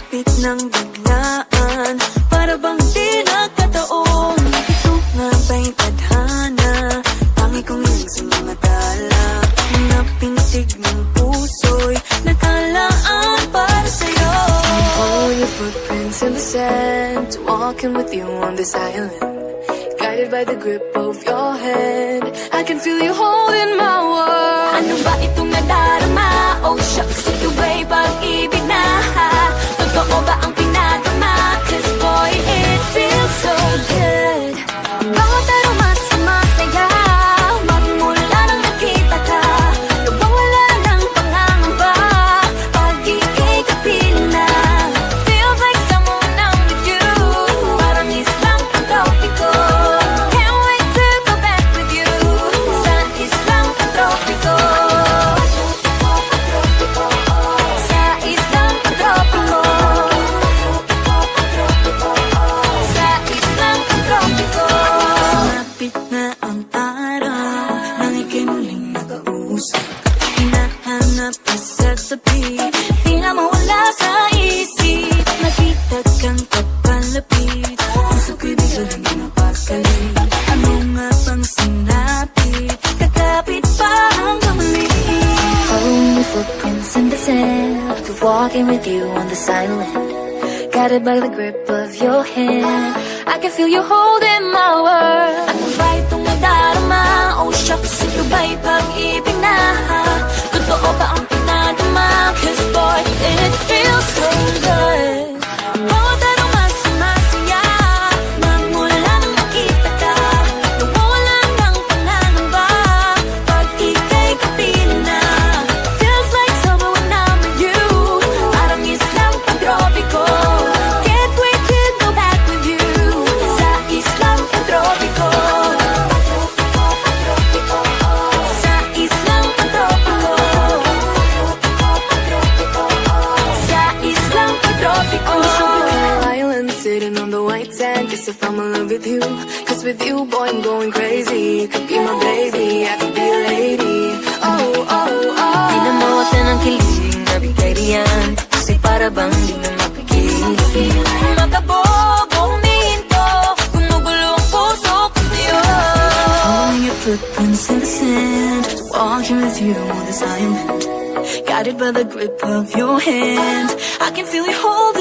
Lumapit ng biglaan, para bang di nagkataon. Ito nga ba'y tadhana, tangi kong iyong sa mga tala. Mga pintig ng puso'y nakalaan para sa'yo. Follow your footprints in the sand, walking with you on this island, guided by the grip of your hand. I can feel you holding my world. Ano ba itong nadarama? Oh shucks, ito ba'y pag-ibig na? Totoo ba ang pinadama? Cause boy, it feels so good. Bawat aroma sumasaya, magmula nang nakita ka. Nawawala ng pangangamba, pag ika'y kapiling na. Feels like someone I'm with you, parang islang pantropiko. Can't wait to go back with you, sa islang pantropiko. Sa islang pantropiko. Sa islang pantropiko. Sumapit na ang araw, nang ika'y muling nakausap. Hinahanap ka sa tabi, di na mawala sa isip. Nakita kang kapalapit, puso ko'y biglang napakalit. Ano nga bang sinapit, kakapit pa hanggang muli. Following your footprints in the sand, walking with you on this island, guided by the grip of your hand. I can feel you holding my world. Ano ba itong nadarama? Oh shucks, ito ba'y pag-ibig na? Totoo ba ang pinadama? Cause boy, it feels so good. Bawat aroma sumasaya, magmula nang nakita ka. Nawawala ng pangangamba, pag ika'y kapiling na. Feels like summer when I'm with you, parang islang pantropiko. Can't wait to go back with you, sa islang pantropiko. Sa islang pantropiko. Sa islang pantropiko. On the tropical island, sitting on the white sand, guess if I'm in love with you, cause with you, boy, I'm going crazy. You could be my baby, I could be a lady. Oh, oh, oh. Di na mawala ng kilig, nabigay riyan, kasi para bang di na mapigil. Magkabog, huminto, gumugulo ang puso ko sa'yo. Following your footprints in the sand, walking with you on this island, guided by the grip of your hand. I can feel you hold